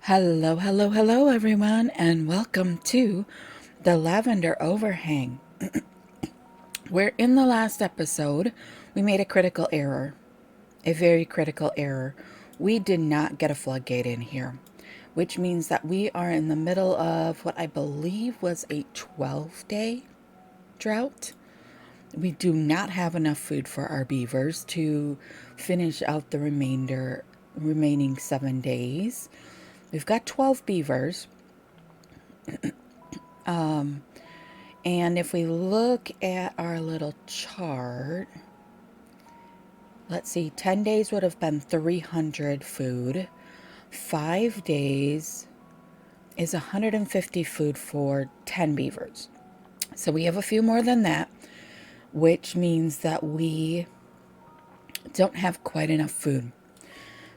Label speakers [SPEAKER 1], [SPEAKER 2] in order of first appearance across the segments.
[SPEAKER 1] Hello, hello, hello, everyone, and welcome to the Lavender Overhang. Where in the last episode, we made a critical error, a very critical error. We did not get a floodgate in here, which means that we are in the middle of what I believe was a 12-day drought. We do not have enough food for our beavers to finish out the remaining 7 days. We've got 12 beavers. And if we look at our little chart, let's see, 10 days would have been 300 food. 5 days is 150 food for 10 beavers. So we have a few more than that, which means that we don't have quite enough food.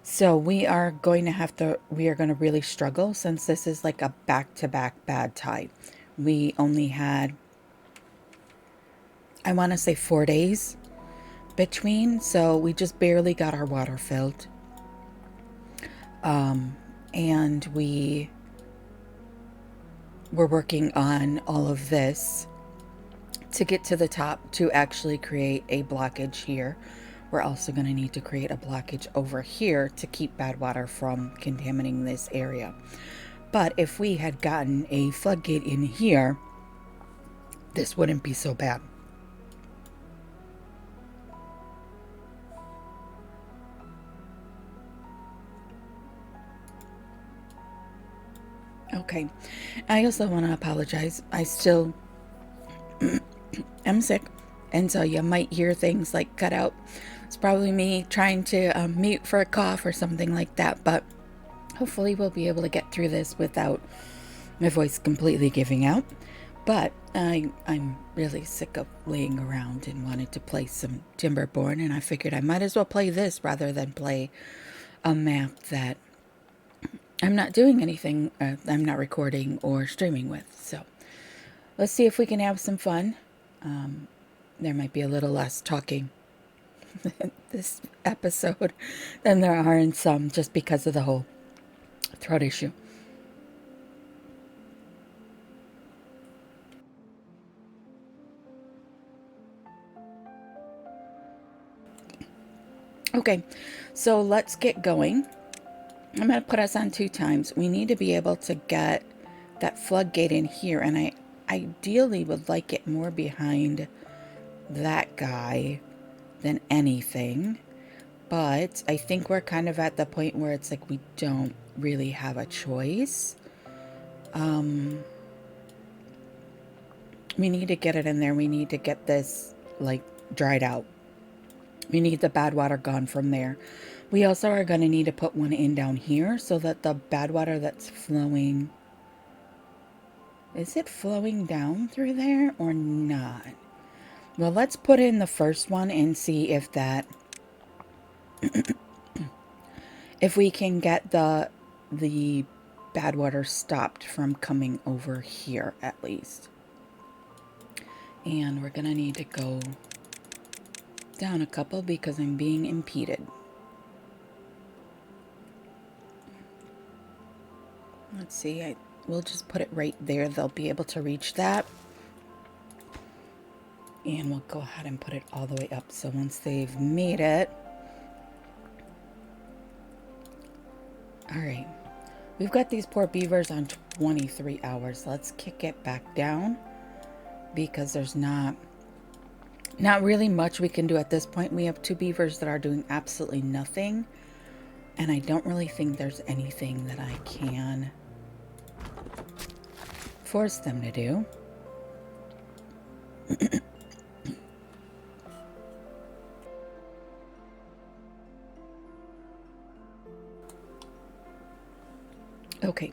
[SPEAKER 1] So we are going to really struggle since this is like a back-to-back bad tide. We only had, I want to say 4 days between, so we just barely got our water filled. And we were working on all of this to get to the top to actually create a blockage here. We're also going to need to create a blockage over here to keep bad water from contaminating this area. But if we had gotten a floodgate in here, this wouldn't be so bad. Okay, I also want to apologize. I still am sick, and so you might hear things like cut out. It's probably me trying to mute for a cough or something like that, but hopefully we'll be able to get through this without my voice completely giving out. But I'm really sick of laying around and wanted to play some Timberborn, and I figured I might as well play this rather than play a map that I'm not doing anything, I'm not recording or streaming with. So let's see if we can have some fun. There might be a little less talking this episode than there are in some, just because of the whole throat issue. Okay, so let's get going. I'm going to put us on 2 times. We need to be able to get that floodgate in here, and I ideally would like it more behind that guy than anything. But I think we're kind of at the point where it's like we don't really have a choice. We need to get it in there. We need to get this like dried out. We need the bad water gone from there. We also are going to need to put one in down here so that the bad water that's flowing, is it flowing down through there or not? Well, let's put in the first one and see if that, if we can get the bad water stopped from coming over here at least. And we're going to need to go down a couple because I'm being impeded. Let's see, we'll just put it right there. They'll be able to reach that. And we'll go ahead and put it all the way up. So once they've made it. All right. We've got these poor beavers on 23 hours. Let's kick it back down because there's not really much we can do at this point. We have 2 beavers that are doing absolutely nothing. And I don't really think there's anything that I can force them to do. Okay.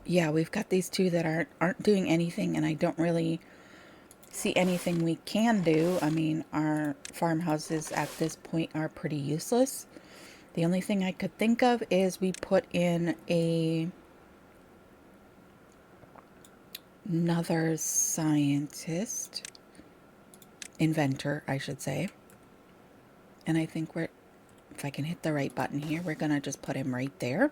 [SPEAKER 1] Yeah, we've got these 2 that aren't doing anything, and I don't really see anything we can do. I mean, our farmhouses at this point are pretty useless. The only thing I could think of is we put in another inventor, I should say. And I think if I can hit the right button here, we're gonna just put him right there.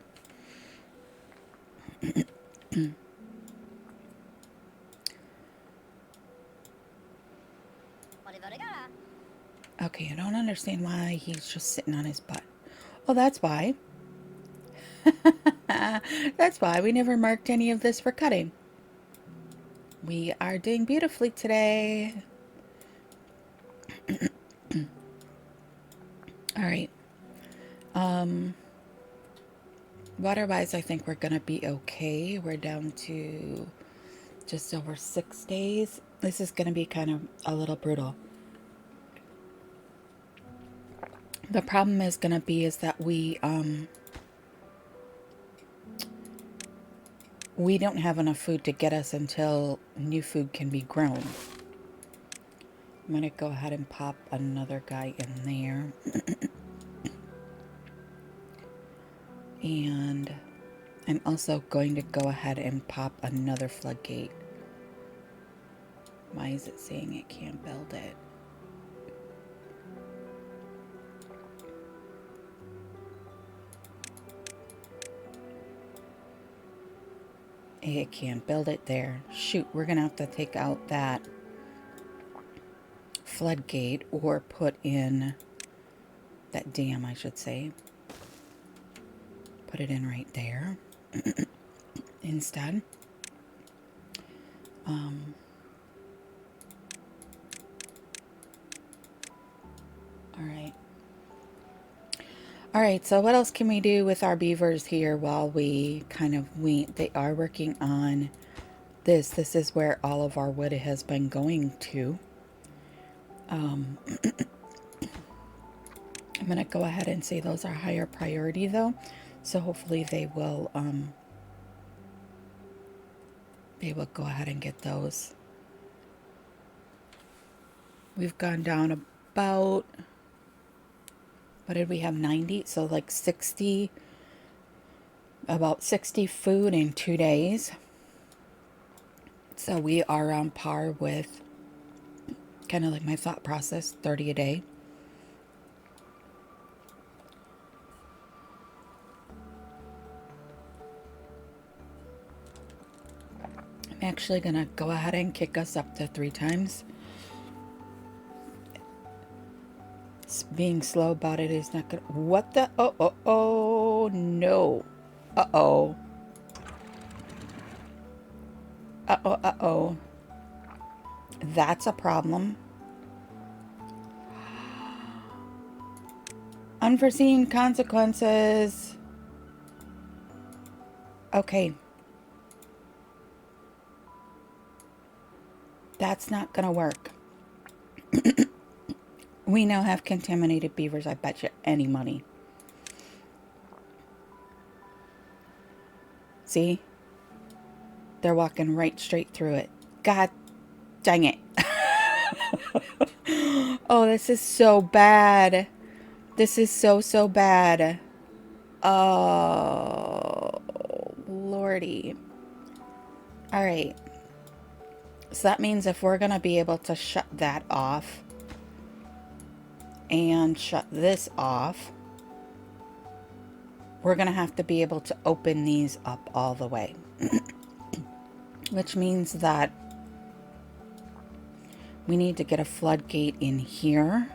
[SPEAKER 1] Okay, I don't understand why he's just sitting on his butt. Oh, that's why. That's why we never marked any of this for cutting. We are doing beautifully today. All right. Water-wise, I think we're gonna be okay. We're down to just over 6 days. This is gonna be kind of a little brutal. The problem is gonna be is that we don't have enough food to get us until new food can be grown. I'm gonna go ahead and pop another guy in there. And I'm also going to go ahead and pop another floodgate. Why is it saying it can't build it? It can't build it there. Shoot, we're gonna have to take out that floodgate or put in that dam, I should say. Put it in right there instead. All right, so what else can we do with our beavers here while we they are working on this. This is where all of our wood has been going to. I'm going to go ahead and say those are higher priority though. So hopefully they will be able to go ahead and get those. We've gone down about, what did we have, 90? So like 60, about 60 food in 2 days. So we are on par with kind of like my thought process, 30 a day. I'm actually going to go ahead and kick us up to 3 times. Being slow about it is not good. What the? Oh, no. Uh-oh. Uh-oh. That's a problem. Unforeseen consequences. Okay. That's not gonna work. We now have contaminated beavers, I bet you any money. See? They're walking right straight through it. God dang it. Oh, this is so bad. This is so bad. Oh, Lordy. All right. So that means if we're going to be able to shut that off and shut this off, we're going to have to be able to open these up all the way. Which means that we need to get a floodgate in here.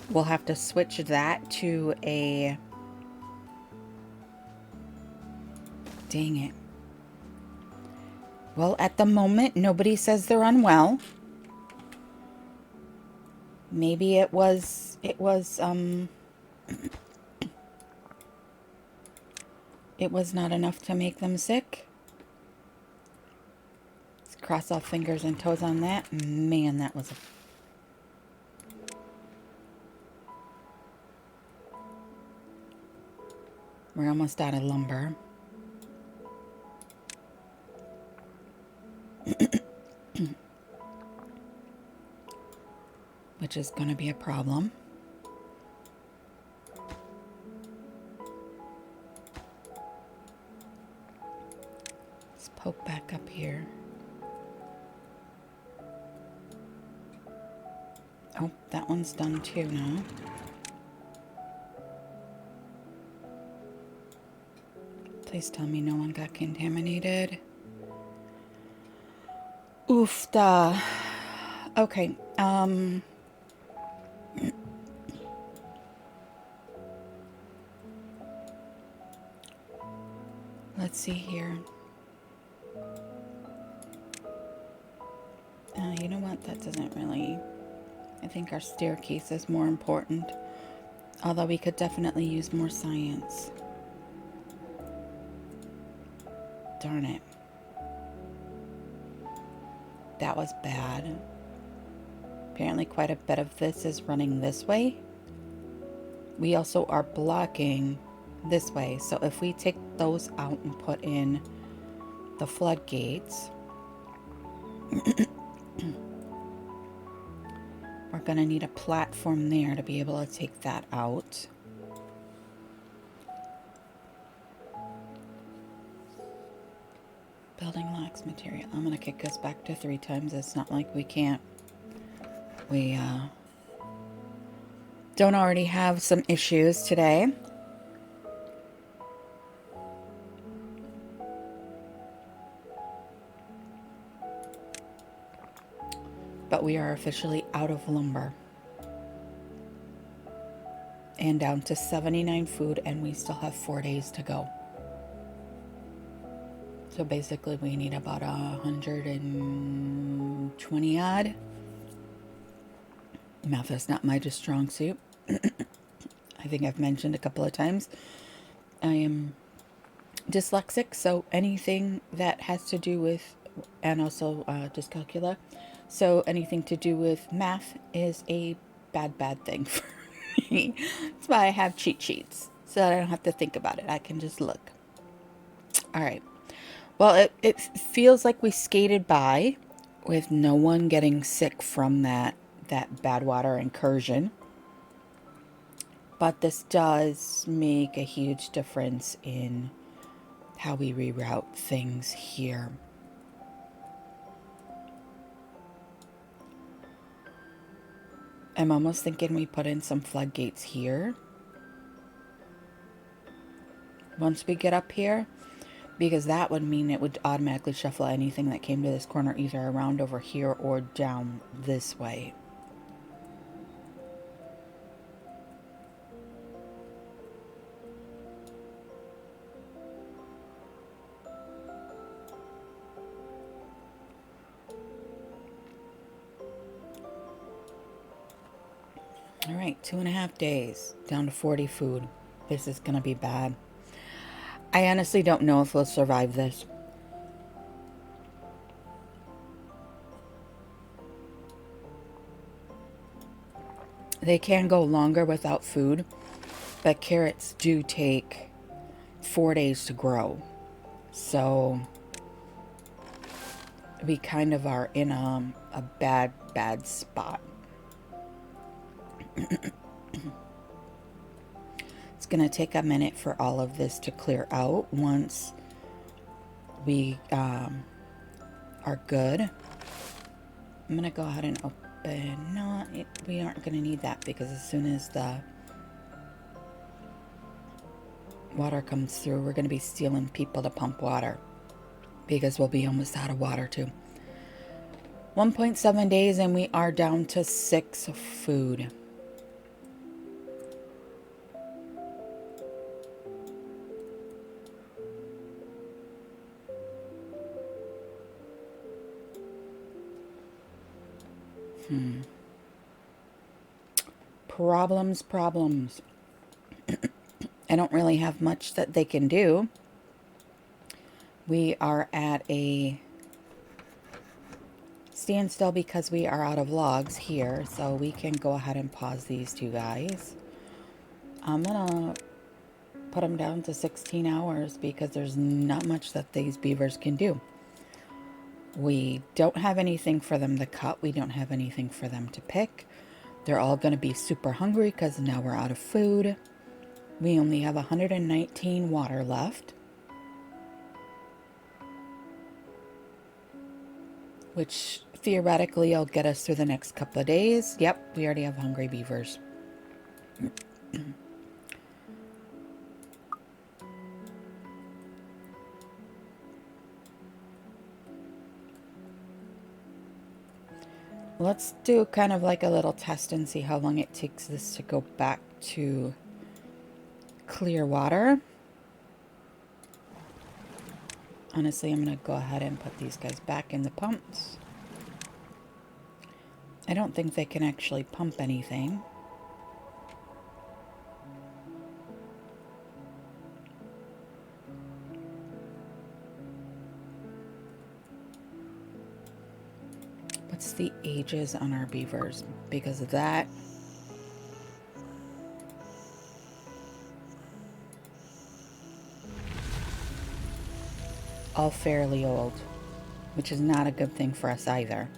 [SPEAKER 1] We'll have to switch that to a... Dang it. Well, at the moment, nobody says they're unwell. Maybe it was it was not enough to make them sick. Let's cross off fingers and toes on that. Man, that was a... We're almost out of lumber. Which is going to be a problem. Let's poke back up here. Oh, that one's done too now. Please tell me no one got contaminated. Oof da. Okay, let's see here. You know what? That doesn't really... I think our staircase is more important. Although we could definitely use more science. Darn it. That was bad. Apparently quite a bit of this is running this way. We also are blocking this way. So if we take those out and put in the floodgates, we're going to need a platform there to be able to take that out. Building lacks material. I'm going to kick us back to 3 times. It's not like we can't. We don't already have some issues today. But we are officially out of lumber. And down to 79 food, and we still have 4 days to go. So basically we need about 120 odd. Math is not my just strong suit. I think I've mentioned a couple of times. I am dyslexic, so anything that has to do with, and also dyscalculia, so anything to do with math is a bad thing for me. That's why I have cheat sheets, so that I don't have to think about it. I can just look. All right. Well, it feels like we skated by with no one getting sick from that bad water incursion. But this does make a huge difference in how we reroute things here. I'm almost thinking we put in some floodgates here. Once we get up here. Because that would mean it would automatically shuffle anything that came to this corner either around over here or down this way. All right, 2.5 days, down to 40 food. This is going to be bad. I honestly don't know if we'll survive this. They can go longer without food, but carrots do take 4 days to grow. So we kind of are in a bad spot. It's going to take a minute for all of this to clear out once we are good. I'm going to go ahead and open. No, we aren't going to need that because as soon as the water comes through, we're going to be stealing people to pump water because we'll be almost out of water too. 1.7 days and we are down to 6 food. Problems. I don't really have much that they can do. We are at a standstill because we are out of logs here, so we can go ahead and pause these 2 guys. I'm gonna put them down to 16 hours because there's not much that these beavers can do. We don't have anything for them to cut. We don't have anything for them to pick. They're all going to be super hungry because now we're out of food. We only have 119 water left, which theoretically will get us through the next couple of days. Yep, we already have hungry beavers. Let's do kind of like a little test and see how long it takes this to go back to clear water. Honestly, I'm going to go ahead and put these guys back in the pumps. I don't think they can actually pump anything. What's the ages on our beavers? Because of that, all fairly old, which is not a good thing for us either.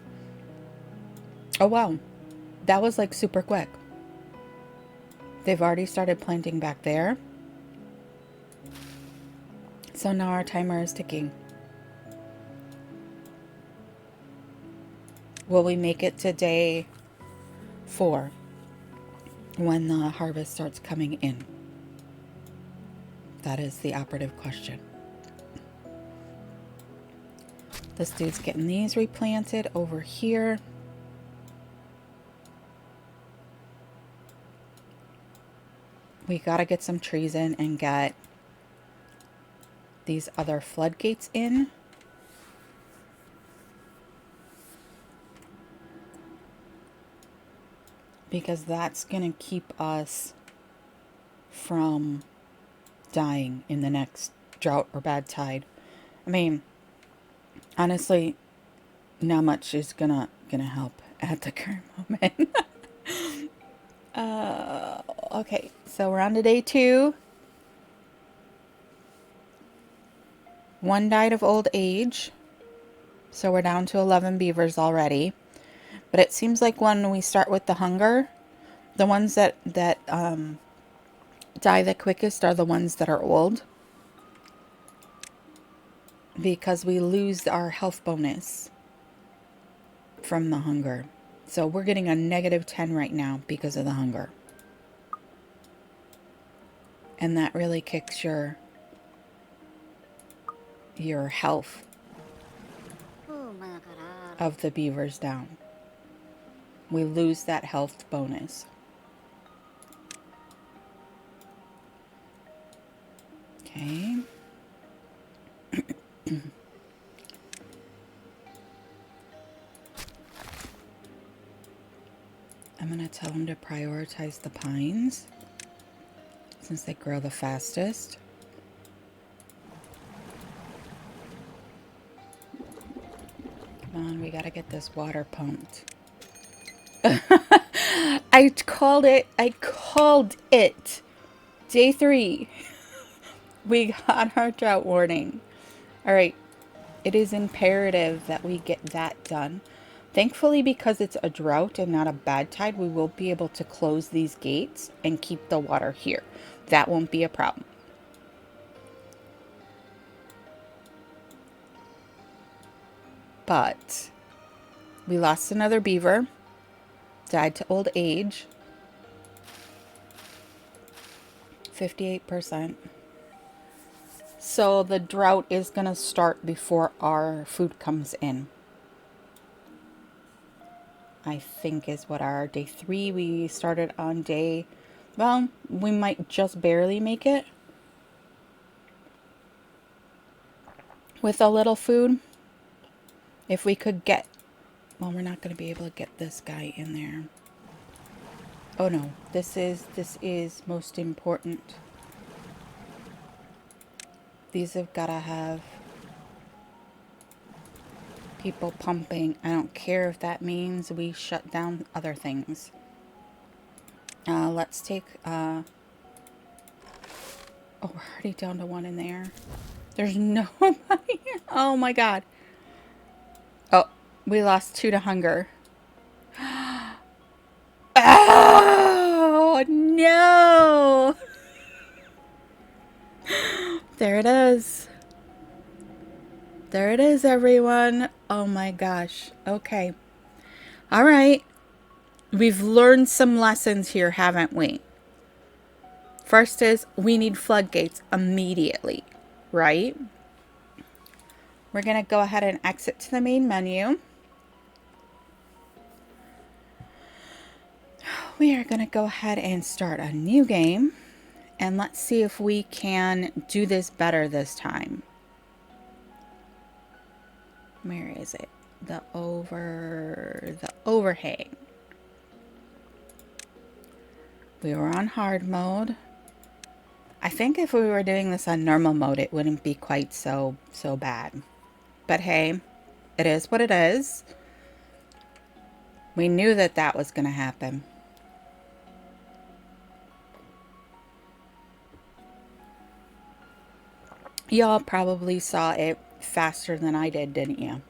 [SPEAKER 1] Oh wow, that was like super quick. They've already started planting back there. So now our timer is ticking. Will we make it to day 4 when the harvest starts coming in? That is the operative question. This dude's getting these replanted over here. We gotta get some trees in and get these other floodgates in. Because that's gonna keep us from dying in the next drought or bad tide. I mean, honestly, not much is gonna help at the current moment. Okay, so we're on to day 2. 1 died of old age, so we're down to 11 beavers already. But it seems like when we start with the hunger, the ones that die the quickest are the ones that are old, because we lose our health bonus from the hunger. So we're getting a -10 right now because of the hunger. And that really kicks your health of the beavers down. We lose that health bonus. Okay. I'm going to tell them to prioritize the pines since they grow the fastest. Come on, we got to get this water pumped. I called it. Day 3. We got our drought warning. All right. It is imperative that we get that done. Thankfully, because it's a drought and not a bad tide, we will be able to close these gates and keep the water here. That won't be a problem. But we lost another beaver. Died to old age. 58%. So the drought is going to start before our food comes in. I think is what our day 3. We started on day, well, we might just barely make it with a little food. If we could get, well, we're not going to be able to get this guy in there. Oh no, this is most important. These have got to have people pumping. I don't care if that means we shut down other things. Let's take, oh, we're already down to 1 in there. There's nobody. Oh my God. Oh, we lost 2 to hunger. Oh no. There it is. There it is, everyone. Oh my gosh. Okay. All right. We've learned some lessons here, haven't we? First is we need floodgates immediately, right? We're going to go ahead and exit to the main menu. we are going to go ahead and start a new game. And let's see if we can do this better this time. Where is it? The overhang. We were on hard mode. I think if we were doing this on normal mode, it wouldn't be quite so bad. But hey, it is what it is. We knew that that was going to happen. Y'all probably saw it faster than I did, didn't you?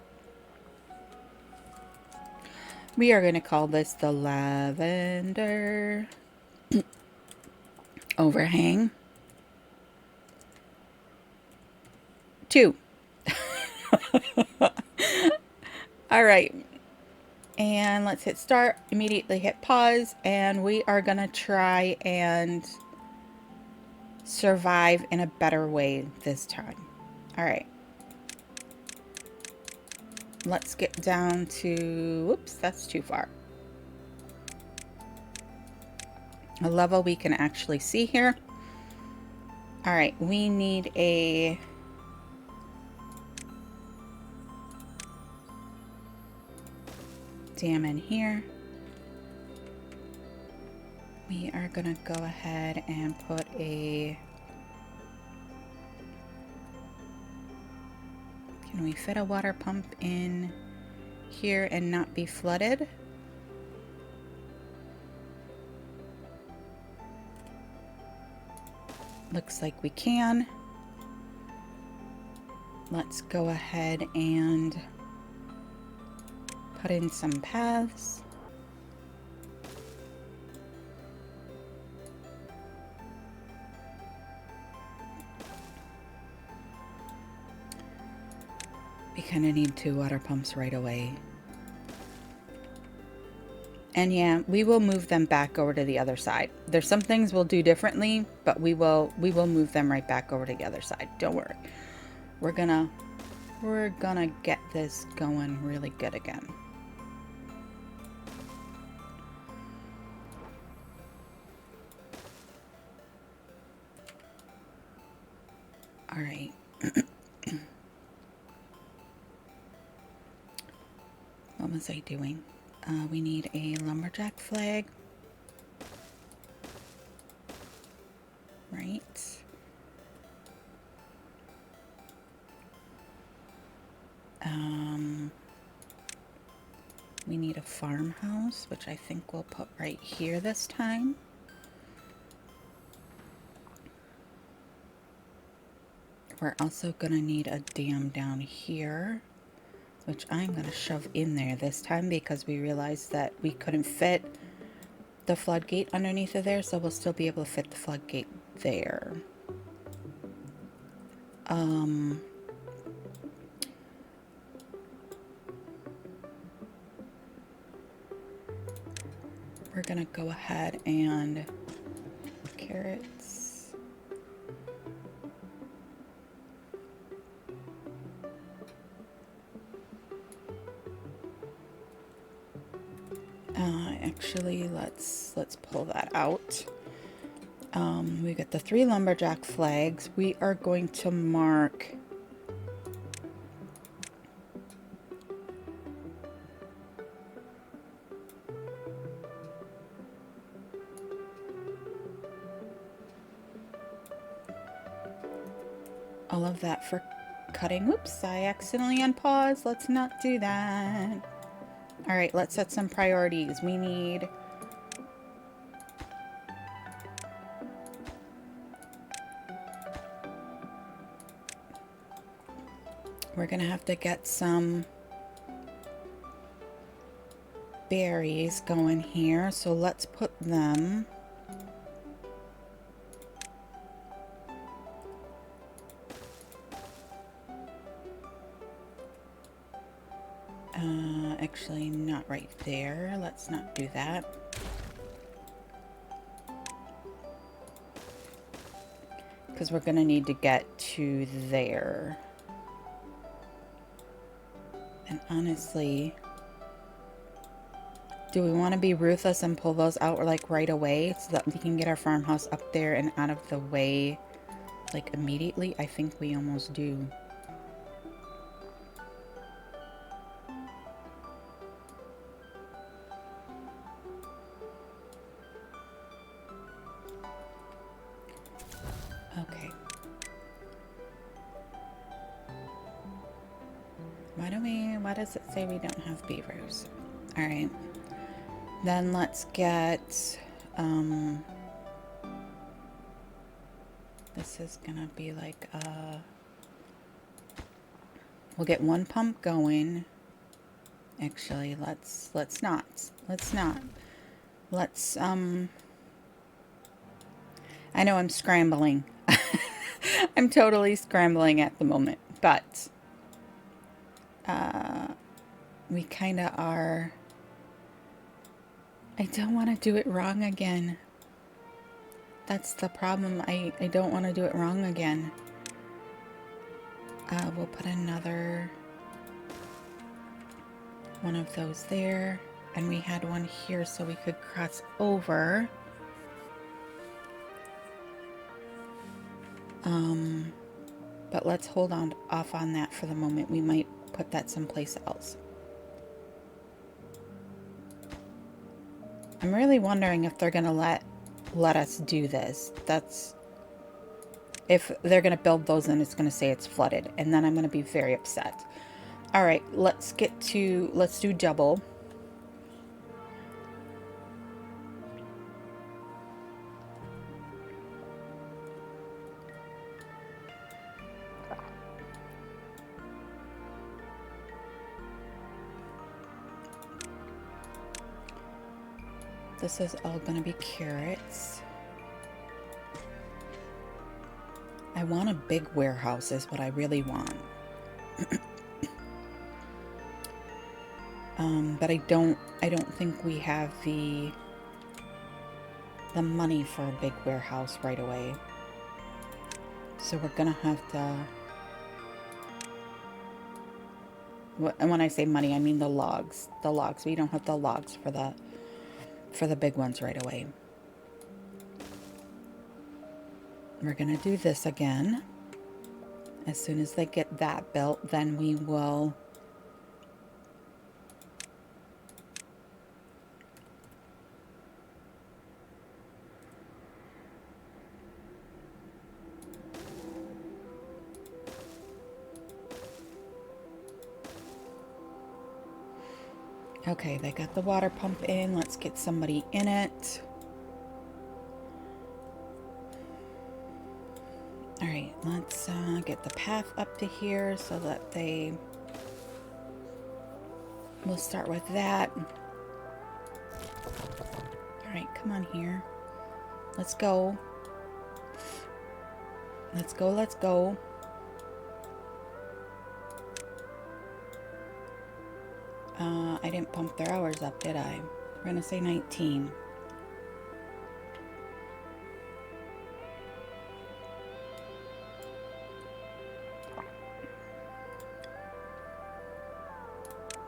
[SPEAKER 1] We are going to call this the lavender overhang 2. All right. And let's hit start, immediately hit pause, and we are going to try and survive in a better way this time. All right. Let's get down to, whoops, that's too far. A level we can actually see here. All right, we need a dam in here. We are gonna go ahead and put a, can we fit a water pump in here and not be flooded? Looks like we can. Let's go ahead and put in some paths. We kind of need 2 water pumps right away. And yeah, we will move them back over to the other side. There's some things we'll do differently, but we will move them right back over to the other side. Don't worry. We're gonna get this going really good again. All right. What was I doing? We need a lumberjack flag. Right. We need a farmhouse, which I think we'll put right here this time. We're also gonna need a dam down here, which I'm going to shove in there this time because we realized that we couldn't fit the floodgate underneath of there, so we'll still be able to fit the floodgate there. We're going to go ahead and carrots. Actually, let's pull that out. We got the 3 lumberjack flags. We are going to mark all of that for cutting. Whoops, I accidentally unpaused. Let's not do that. All right, let's set some priorities. We need we're gonna have to get some berries going here, so let's put them actually not right there. Let's not do that. Because we're gonna need to get to there. And honestly, Do we want to be ruthless and pull those out like right away so that we can get our farmhouse up there and out of the way like immediately? I think we almost do. Okay. Why does it say we don't have beavers? All right. Then let's get, this is gonna be like, we'll get one pump going. Actually, let's not. Let's, I know I'm scrambling. I'm totally scrambling at the moment, but, we kind of are. I don't want to do it wrong again. That's the problem. I don't want to do it wrong again. We'll put another one of those there. And we had one here so we could cross over. But let's hold on off on that for the moment. We might put that someplace else. I'm really wondering if they're gonna let us do this. That's if they're gonna build those and it's gonna say it's flooded, and then I'm gonna be very upset. All right, let's do double. This is all gonna be carrots. I want a big warehouse is what I really want. But I don't think we have the money for a big warehouse right away. So we're gonna have to, and when I say money, I mean the logs. The logs. We don't have the logs for the big ones right away. We're gonna do this again. As soon as they get that built, then we will okay, they got the water pump in. Let's get somebody in it. All right, let's get the path up to here so that we'll start with that. All right, come on here. Let's go. Let's go, let's go. I didn't pump their hours up, did I? We're gonna say 19.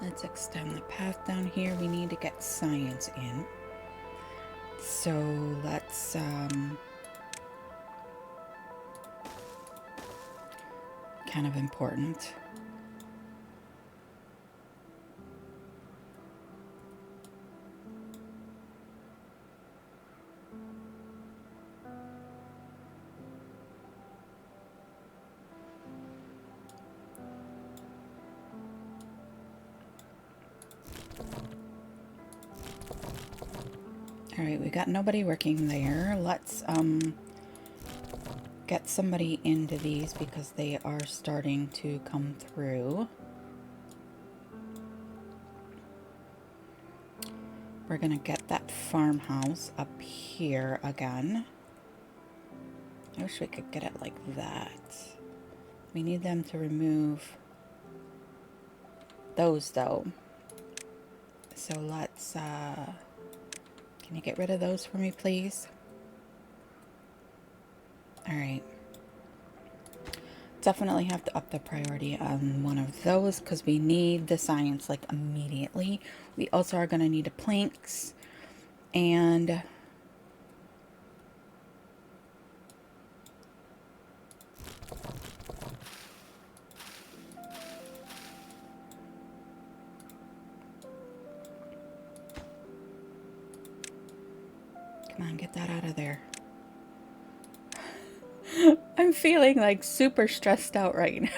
[SPEAKER 1] Let's extend the path down here. We need to get science in. So let's kind of important. All right, we got nobody working there. Let's get somebody into these because they are starting to come through. We're gonna get that farmhouse up here again. I wish we could get it like that. We need them to remove those though. So let's can you get rid of those for me, please? All right. definitely have to up the priority on one of those because we need the science like immediately. We also are going to need a planks and come on, get that out of there. I'm feeling like super stressed out right now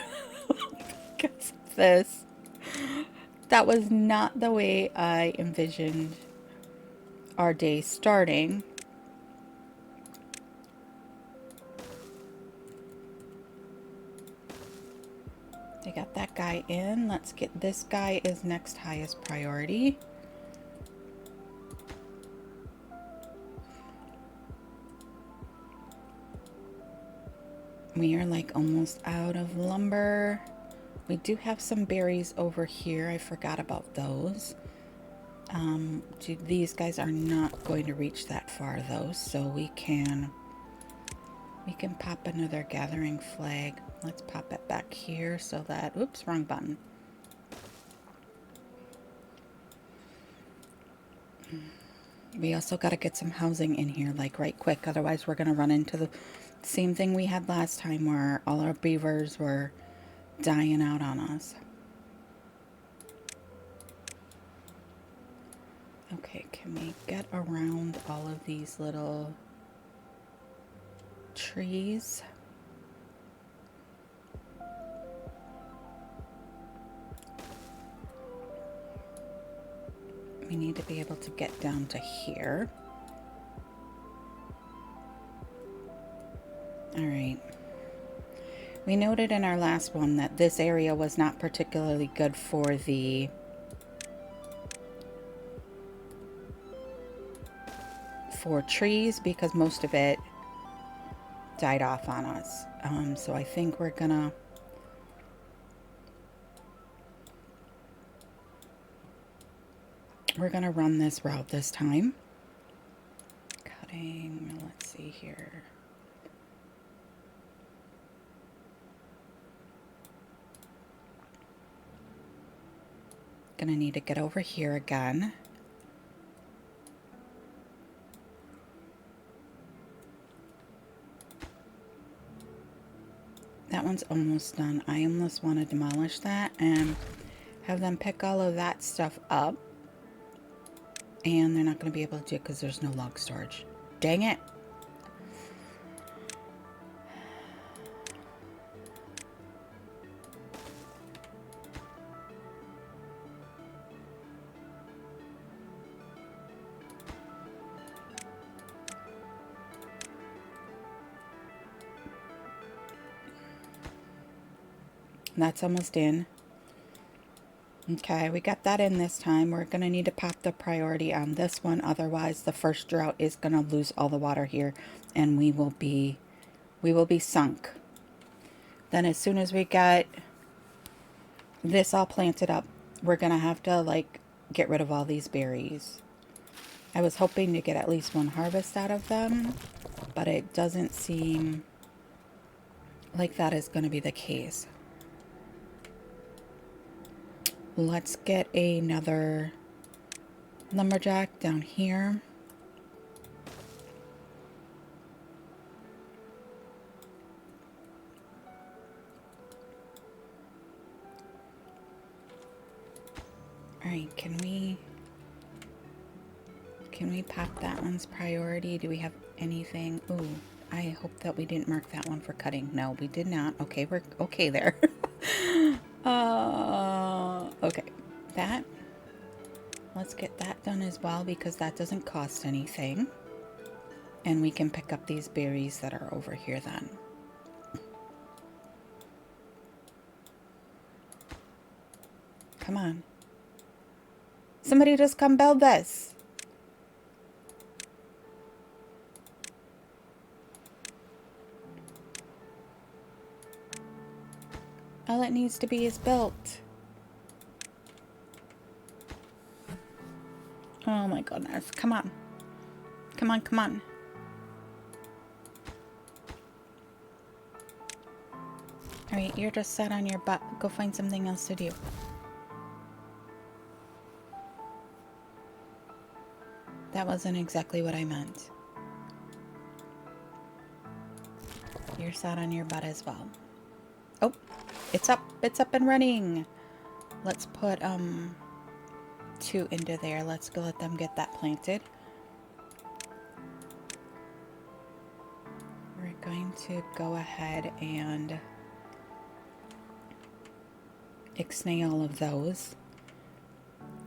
[SPEAKER 1] because of this. That was not the way I envisioned our day starting. They got that guy in. Let's get this guy is next highest priority. We are like almost out of lumber. We do have some berries over here. I forgot about those. These guys are not going to reach that far though, so we can pop another gathering flag. Let's pop it back here so that, oops, wrong button. We also got to get some housing in here like right quick, otherwise we're going to run into the same thing we had last time where all our beavers were dying out on us. Okay, can we get around all of these little trees? We need to be able to get down to here. All right. We noted in our last one that this area was not particularly good for trees because most of it died off on us. So I think we're gonna run this route this time. Cutting, let's see here. Gonna need to get over here again. That one's almost done. I almost want to demolish that and have them pick all of that stuff up. And they're not going to be able to do it because there's no log storage. Dang it. That's almost in. Okay, we got that in this time. We're going to need to pop the priority on this one. Otherwise, the first drought is going to lose all the water here and we will be sunk. Then as soon as we get this all planted up, we're going to have to like get rid of all these berries. I was hoping to get at least one harvest out of them, but it doesn't seem like that is going to be the case. Let's get another lumberjack down here. All right, can we pop that one's priority? Do we have anything? Ooh, I hope that we didn't mark that one for cutting. No, we did not. Okay, we're okay there. Okay, that, let's get that done as well because that doesn't cost anything. And we can pick up these berries that are over here then. Come on. Somebody just come build this. All it needs to be is built. Oh my goodness. Come on. Come on, come on. Alright, you're just sat on your butt. Go find something else to do. That wasn't exactly what I meant. You're sat on your butt as well. Oh, it's up. It's up and running. Let's put 2 into there. Let's go let them get that planted. We're going to go ahead and ixnay all of those.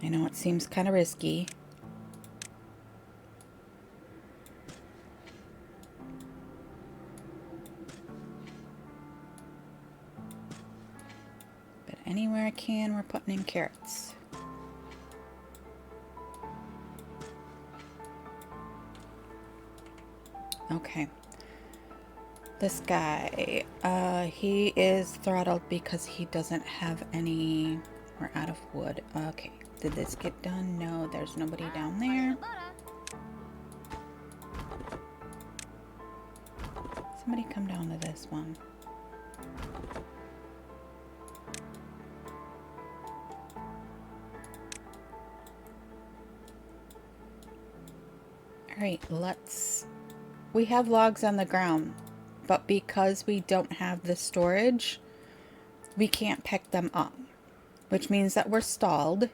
[SPEAKER 1] I know it seems kind of risky. But anywhere I can, we're putting in carrots. Okay. This guy, he is throttled because he doesn't have any... We're out of wood. Okay. Did this get done? No, there's nobody down there. Somebody come down to this one. Alright, let's... We have logs on the ground, but because we don't have the storage, we can't pick them up, which means that we're stalled.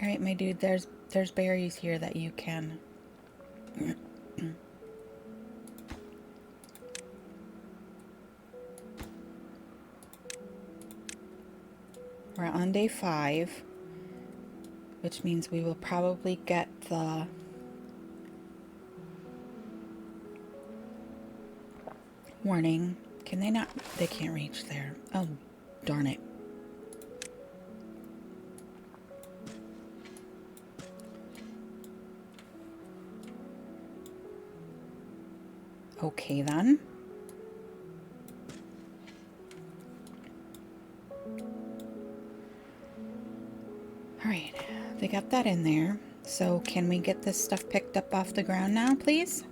[SPEAKER 1] Alright, my dude, there's berries here that you can... We're on day 5, which means we will probably get the warning. Can they not? They can't reach there. Oh, darn it. Okay then. Alright, they got that in there. So can we get this stuff picked up off the ground now, please?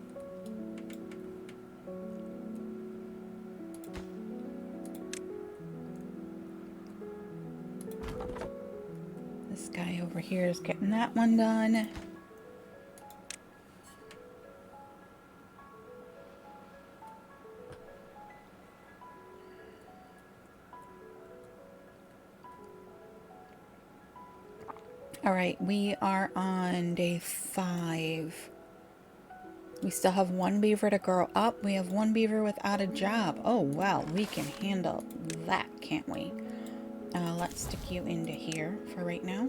[SPEAKER 1] This guy over here is getting that one done. Alright, we are on day 5. We still have 1 beaver to grow up. We have 1 beaver without a job. Oh, well, we can handle that, can't we? Let's stick you into here for right now.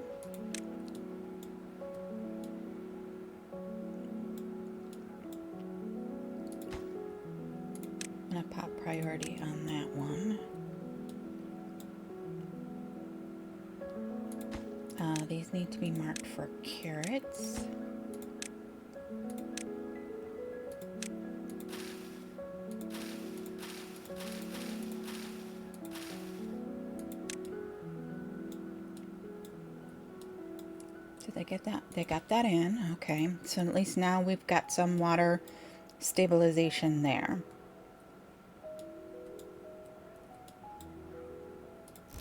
[SPEAKER 1] I'm going to pop priority on that one. These need to be marked for carrots. Did they get that? They got that in. Okay. So at least now we've got some water stabilization there.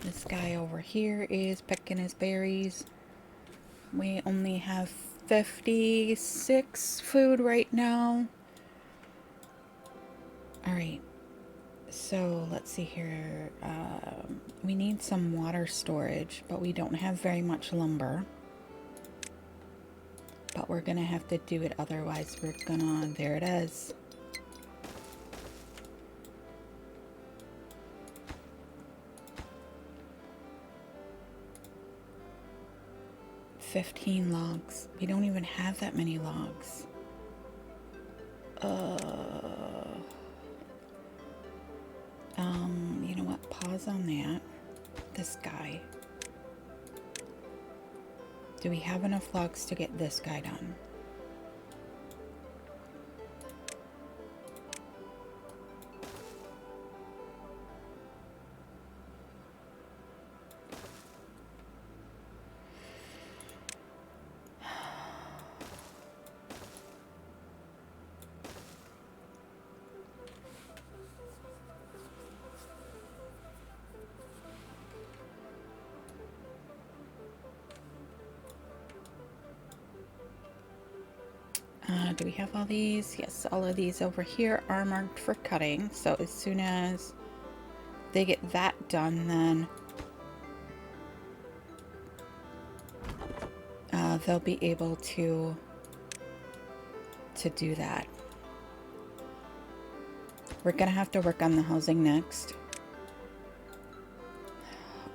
[SPEAKER 1] This guy over here is picking his berries. We only have 56 food right now. Alright. So let's see here. We need some water storage, but we don't have very much lumber. But we're gonna have to do it, otherwise we're gonna... There it is. $15 logs. We don't even have that many logs. You know what? Pause on that. This guy. Do we have enough logs to get this guy done? Do we have all these? Yes, all of these over here are marked for cutting. So as soon as they get that done, then they'll be able to do that. We're gonna have to work on the housing next.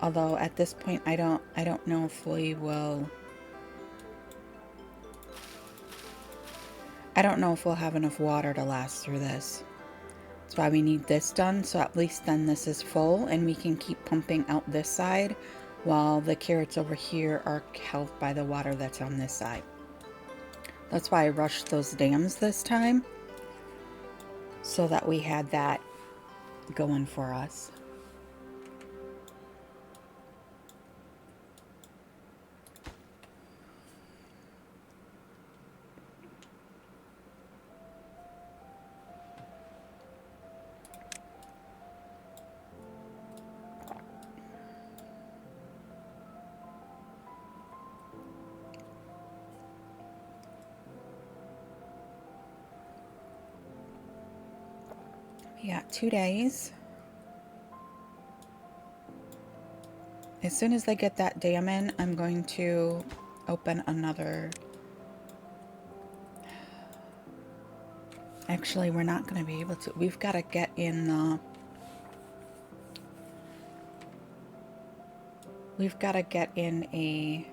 [SPEAKER 1] Although at this point, I don't know if we will. I don't know if we'll have enough water to last through this. That's why we need this done, so at least then this is full and we can keep pumping out this side while the carrots over here are held by the water that's on this side. That's why I rushed those dams this time, so that we had that going for us. We got 2 days. As soon as they get that dam in, I'm going to open another. Actually, we're not going to be able to. We've got to get in the. We've got to get in a.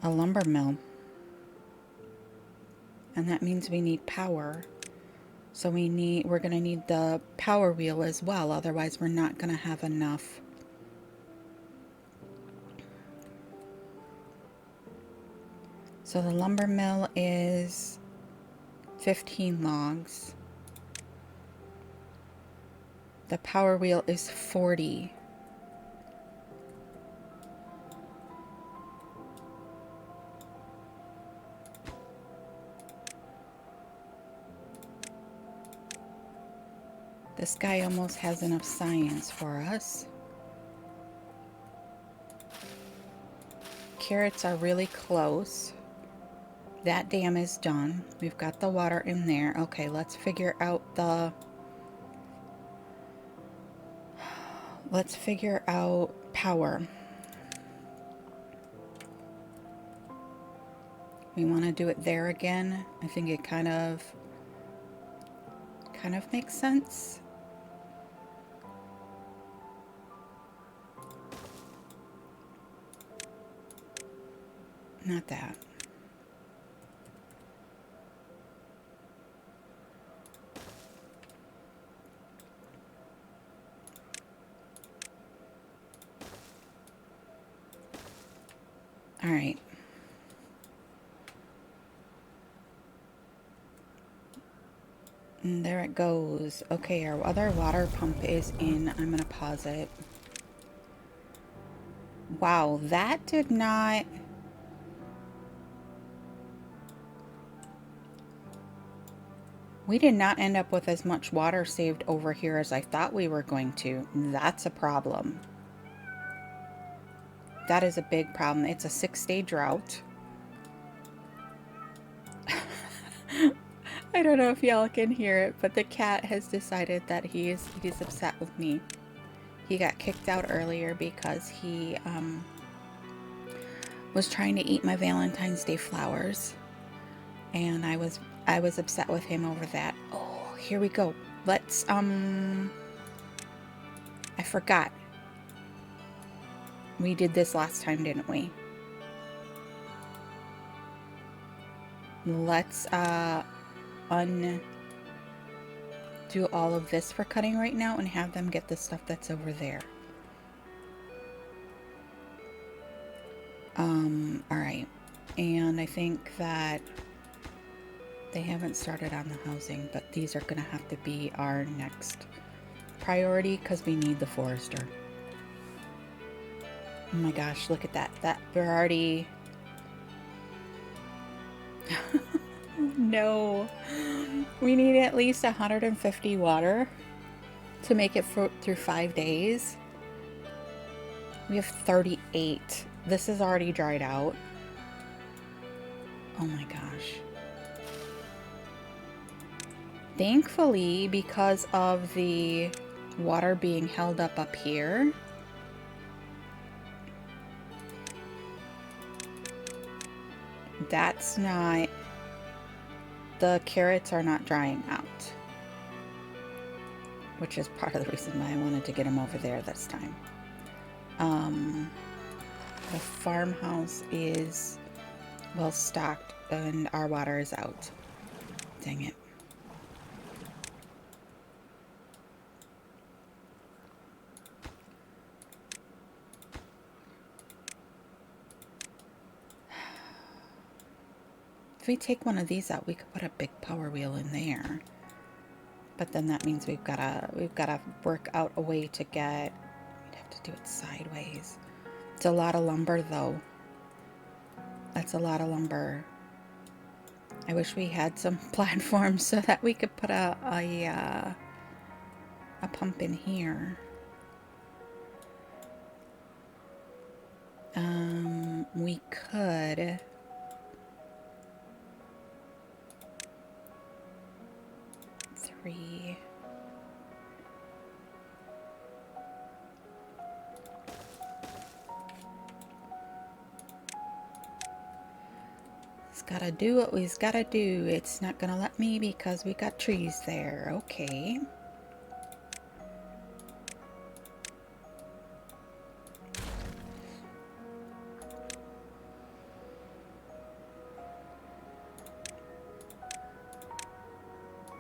[SPEAKER 1] A lumber mill. And that means we need power. So we're going to need the power wheel as well. Otherwise, we're not going to have enough. So the lumber mill is 15 logs. The power wheel is 40. This guy almost has enough science for us. Carrots are really close. That dam is done. We've got the water in there. Okay, let's figure out the... Let's figure out power. We want to do it there again. I think it kind of makes sense. Not that. All right. And there it goes. Okay, our other water pump is in. I'm going to pause it. Wow, that did not... We did not end up with as much water saved over here as I thought we were going to. That's a problem. That is a big problem. It's a 6-day drought. I don't know if y'all can hear it, but the cat has decided that he's upset with me. He got kicked out earlier because he was trying to eat my Valentine's Day flowers, and I was upset with him over that. Oh, here we go. Let's I forgot. We did this last time, didn't we? Let's undo all of this for cutting right now and have them get the stuff that's over there. All right. And I think that they haven't started on the housing, but these are going to have to be our next priority because we need the forester. Oh my gosh, look at that. We're already... No. We need at least 150 water to make it through 5 days. We have 38. This is already dried out. Oh my gosh. Thankfully, because of the water being held up here, that's not, the carrots are not drying out, which is part of the reason why I wanted to get them over there this time. The farmhouse is well stocked and our water is out. Dang it. If we take one of these out, we could put a big power wheel in there. But then that means we've gotta work out a way to get, we'd have to do it sideways. It's a lot of lumber though. That's a lot of lumber. I wish we had some platforms so that we could put a pump in here. We could. Three. He's gotta do what he's gotta do. It's not gonna let me because we got trees there. Okay.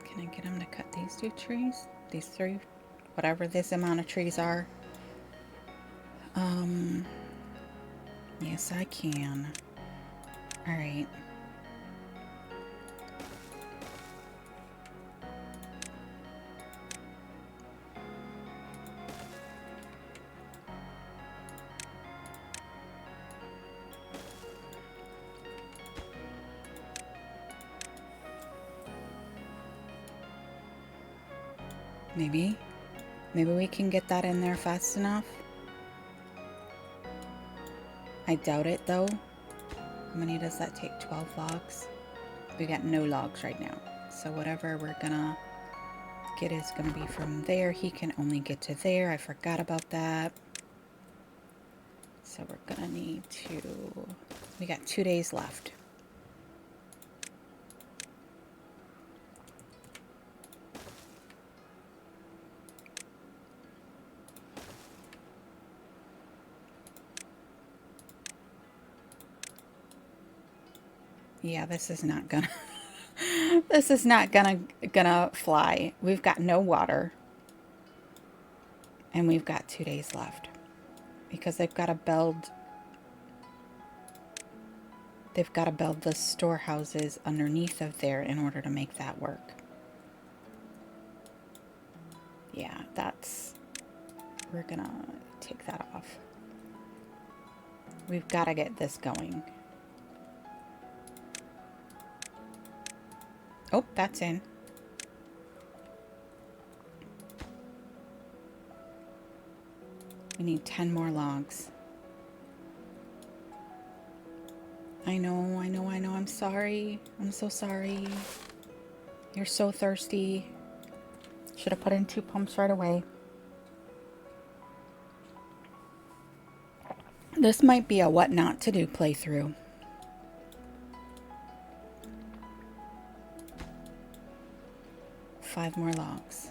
[SPEAKER 1] Can I get him to cut these 2 trees? These 3? Whatever this amount of trees are. Yes, I can. Alright. Maybe we can get that in there fast enough. I doubt it though. How many does that take? 12 logs? We got no logs right now. So whatever we're gonna get is gonna be from there. He can only get to there. I forgot about that. So we're gonna need to, we got 2 days left. Yeah, this is not gonna this is not gonna fly. We've got no water. And we've got 2 days left. Because they've got to build the storehouses underneath of there in order to make that work. Yeah, we're gonna take that off. We've got to get this going. Oh, that's in. We need 10 more logs. I know. I'm sorry. I'm so sorry. You're so thirsty. Should have put in 2 pumps right away. This might be a what not to do playthrough. Five more logs.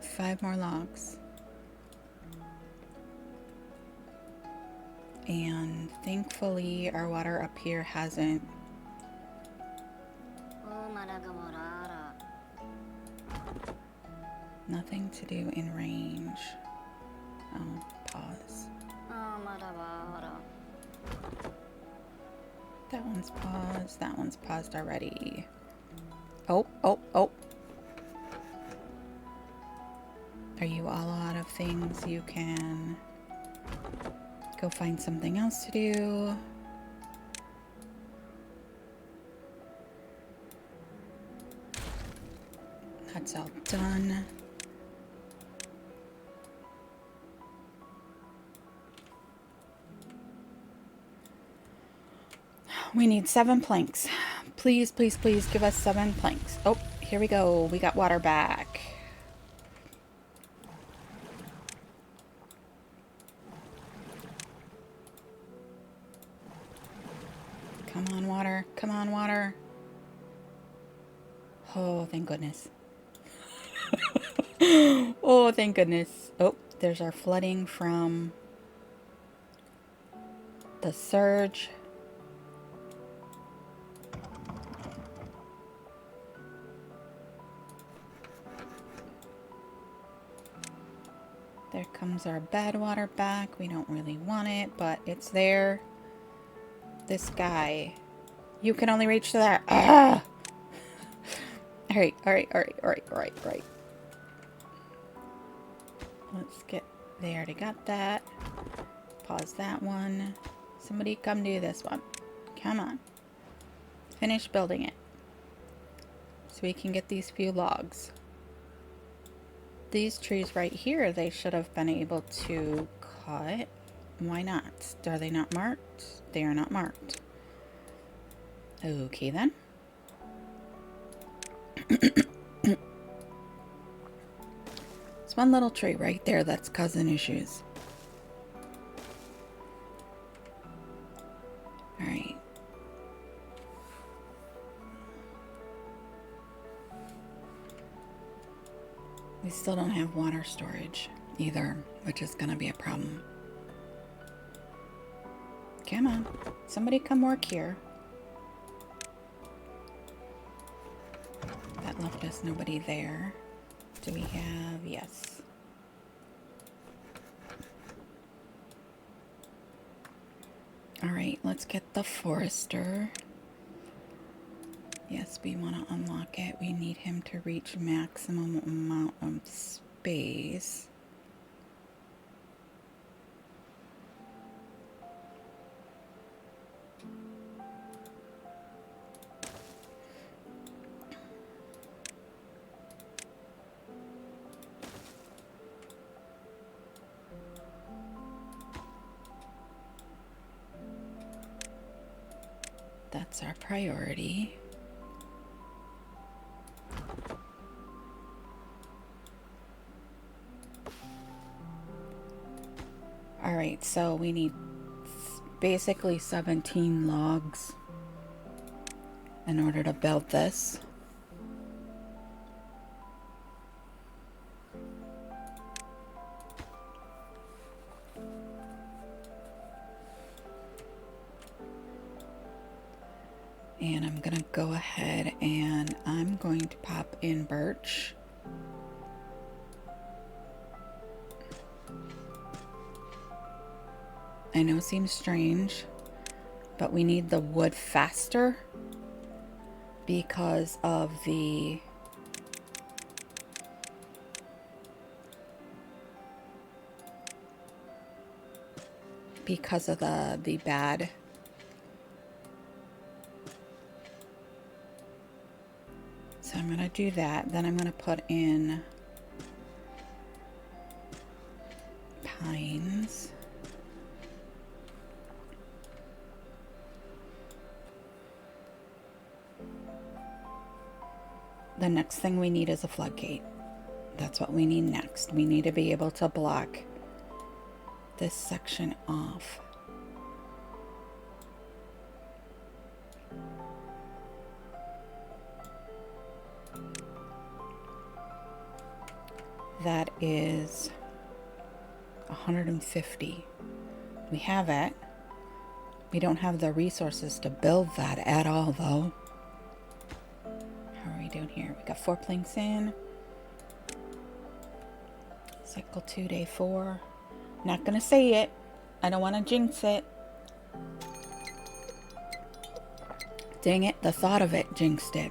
[SPEAKER 1] 5 more logs. And thankfully our water up here hasn't. Nothing to do in range. Oh, pause. That one's paused. That one's paused already. Oh. Are you all out of things you can go find something else to do? That's all done. We need 7 planks. Please, please, please give us 7 planks. Oh, here we go. We got water back. Come on, water. Come on, water. Oh, thank goodness. Oh, thank goodness. Oh, there's our flooding from the surge. There comes our bad water back. We don't really want it, but it's there. This guy. You can only reach to there. Ah! Alright, alright, alright, alright, alright, alright. Let's get... They already got that. Pause that one. Somebody come do this one. Come on. Finish building it. So we can get these few logs. These trees right here, they should have been able to cut. Why not? Are they not marked? They are not marked. Okay then. It's one little tree right there that's causing issues. Alright. We still don't have water storage either, which is going to be a problem. Come on. Somebody come work here. That left us nobody there. Do we have... Yes. Alright, let's get the forester. Yes, we want to unlock it. We need him to reach maximum amount of space. That's our priority. Alright, so we need basically 17 logs in order to build this. And I'm gonna go ahead and I'm going to pop in birch. I know it seems strange, but we need the wood faster because of the bad. So I'm gonna do that. Then I'm gonna put in pines. The next thing we need is a floodgate. That's what we need next. We need to be able to block this section off. That is 150. We have it. We don't have the resources to build that at all, though. How are we doing here? We got 4 planks in. Cycle 2, day 4. Not gonna say it. I don't want to jinx it. Dang it, the thought of it jinxed it.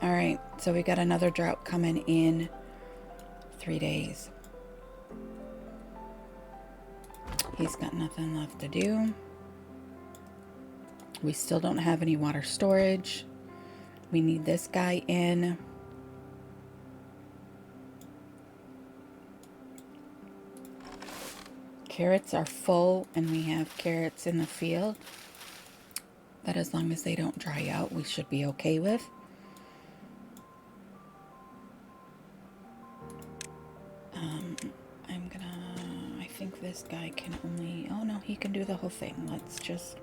[SPEAKER 1] Alright, so we got another drought coming in 3 days. He's got nothing left to do. We still don't have any water storage. We need this guy in. Carrots are full and we have carrots in the field. That as long as they don't dry out, we should be okay with. I think this guy can only, oh no, he can do the whole thing. Let's just,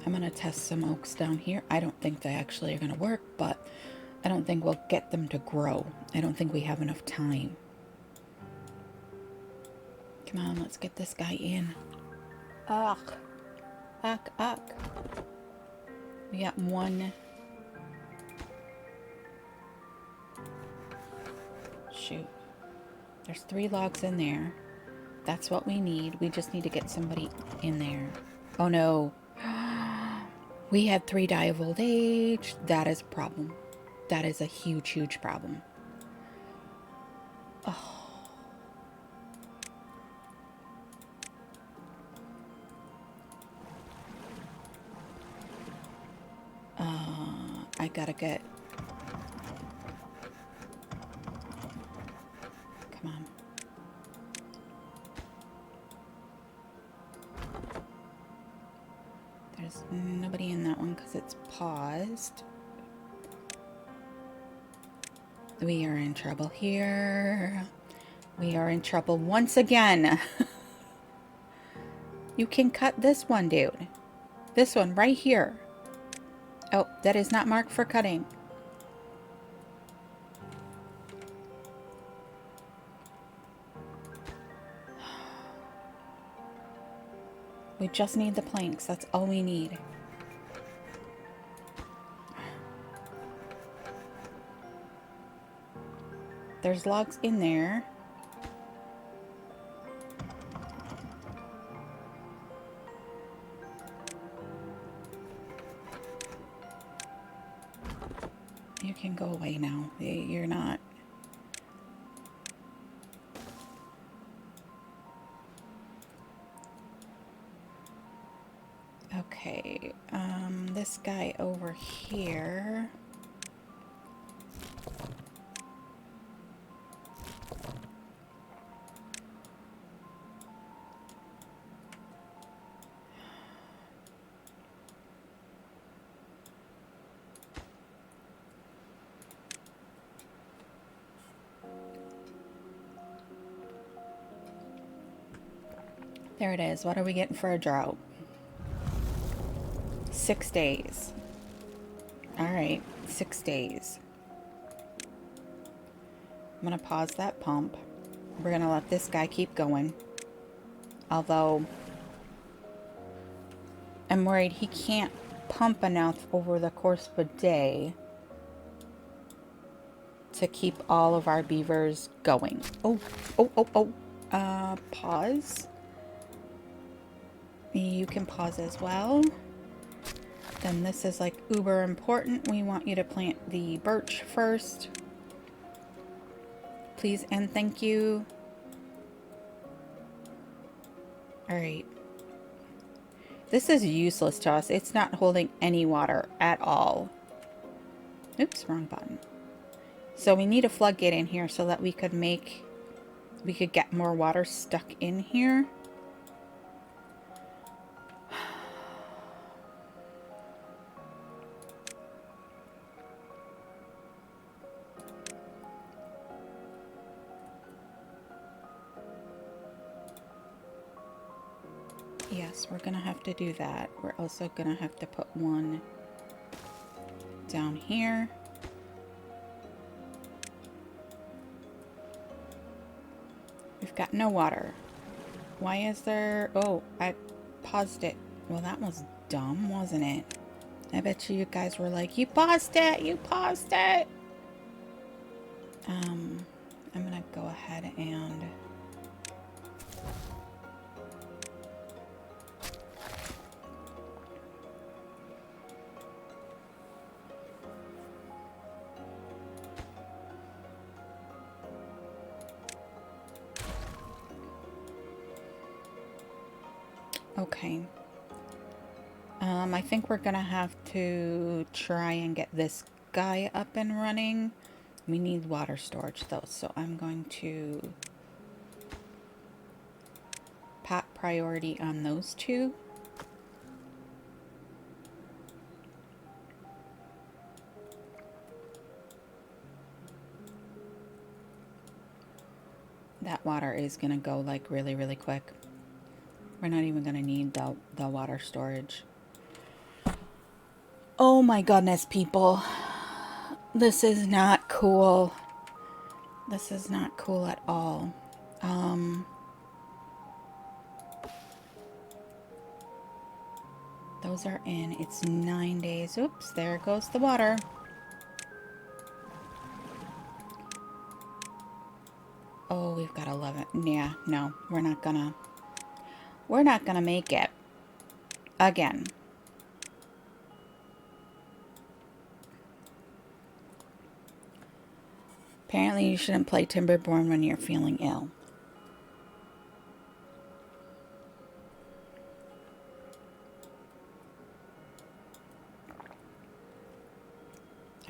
[SPEAKER 1] I'm gonna test some oaks down here. I don't think they actually are gonna work, but I don't think we'll get them to grow. I don't think we have enough time. Come on, let's get this guy in. Ugh. Ugh. We got one. Shoot. There's 3 logs in there. That's what we need. We just need to get somebody in there. Oh no. We had 3 die of old age. That is a problem. That is a huge, huge problem. Oh. I gotta get... Come on. There's nobody in that one because it's paused. We are in trouble here. We are in trouble once again. You can cut this one, dude. This one right here. Oh, that is not marked for cutting. We just need the planks. That's all we need. There's logs in there. You can go away now. You're not... Okay, this guy over here. There it is. What are we getting for a drought? 6 days. Alright, 6 days. I'm going to pause that pump. We're going to let this guy keep going. Although, I'm worried he can't pump enough over the course of a day to keep all of our beavers going. Pause. You can pause as well. Then this is like uber important. We want you to plant the birch first. Please and thank you. Alright. This is useless to us. It's not holding any water at all. Oops, wrong button. So we need a floodgate in here so that we could get more water stuck in here. Yes, we're gonna have to do that. We're also gonna have to put one down here. We've got no water. Why is there... Oh, I paused it. Well, that was dumb, wasn't it? I bet you guys were like, you paused it! You paused it! I'm gonna go ahead and... Okay. I think we're gonna have to try and get this guy up and running. We need water storage though, so I'm going to priority on those two. That water is going to go like really, really quick. We're not even going to need the water storage. Oh my goodness, people. This is not cool. This is not cool at all. Those are in. It's 9 days. Oops, there goes the water. Oh, we've got 11. Yeah, no, we're not gonna make it. Again. Apparently you shouldn't play Timberborn when you're feeling ill.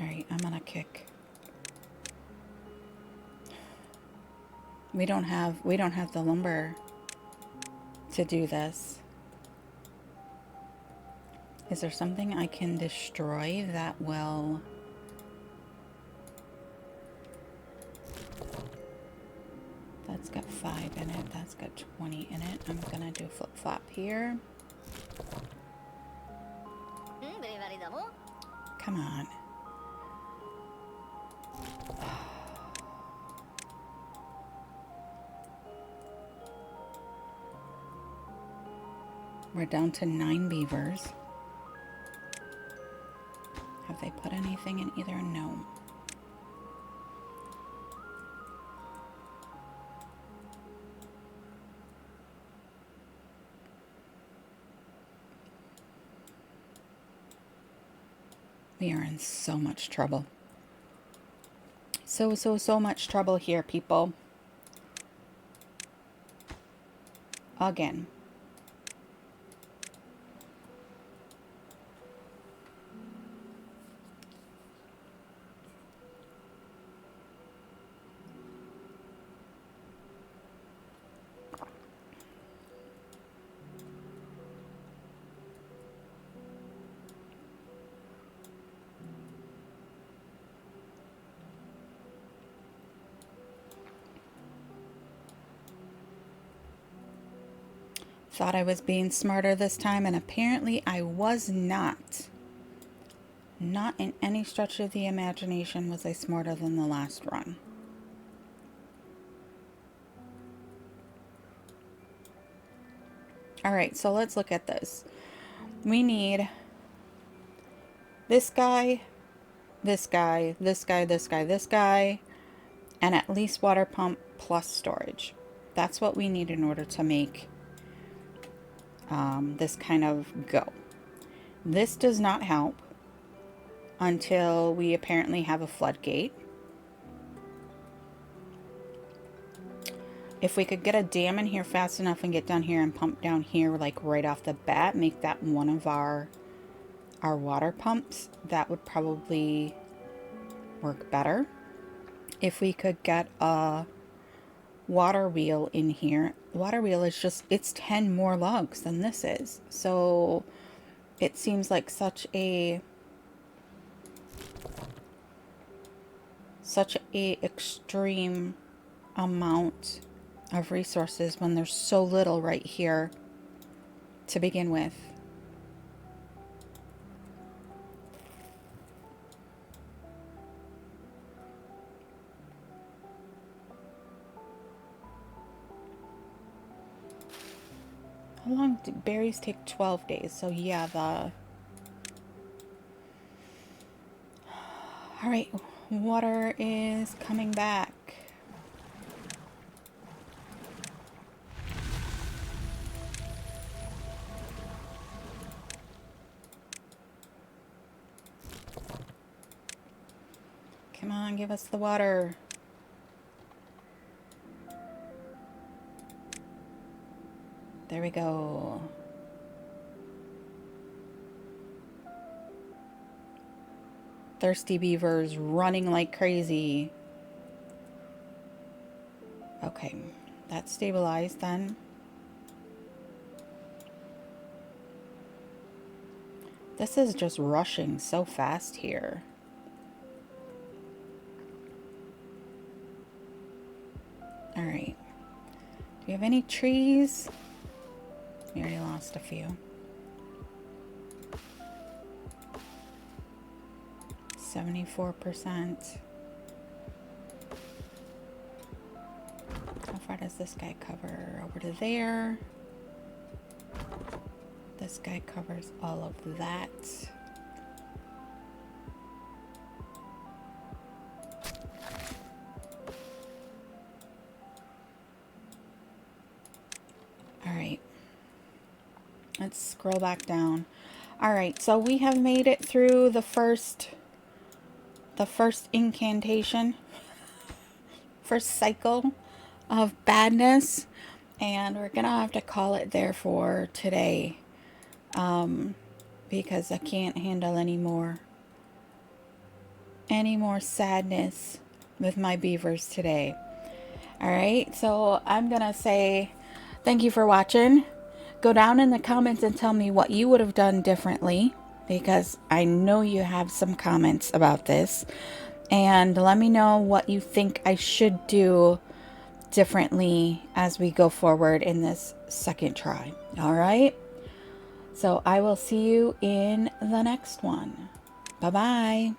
[SPEAKER 1] Alright, I'm gonna kick. We don't have the lumber to do this. Is there something I can destroy that will... That's got 5 in it. That's got 20 in it. I'm gonna do flip-flop here. Come on. We're down to 9 beavers. Have they put anything in either? No. We are in so much trouble. So much trouble here, people. Again. Thought I was being smarter this time, and apparently I was not. Not in any stretch of the imagination was I smarter than the last run. Alright, so let's look at this. We need this guy, this guy, this guy, this guy, this guy, and at least water pump plus storage. That's what we need in order to make this kind of go. This does not help until we apparently have a floodgate. If we could get a dam in here fast enough and get down here and pump down here like right off the bat, make that one of our water pumps, that would probably work better. If we could get a water wheel in here. Water wheel is just, it's 10 more logs than this is. So it seems like such a extreme amount of resources when there's so little right here to begin with. How long do berries take? 12 days. So yeah, Alright, water is coming back. Come on, give us the water. There we go. Thirsty beavers running like crazy. Okay, that's stabilized then. This is just rushing so fast here. All right. Do we have any trees? We already lost a few. 74%. How far does this guy cover? Over to there. This guy covers all of that. All right. Let's scroll back down. All right, so we have made it through the first incantation, first cycle of badness, and we're gonna have to call it there for today, because I can't handle any more sadness with my beavers today. All right, so I'm gonna say thank you for watching. Go down in the comments and tell me what you would have done differently, because I know you have some comments about this. And let me know what you think I should do differently as we go forward in this second try. All right? So I will see you in the next one. Bye-bye.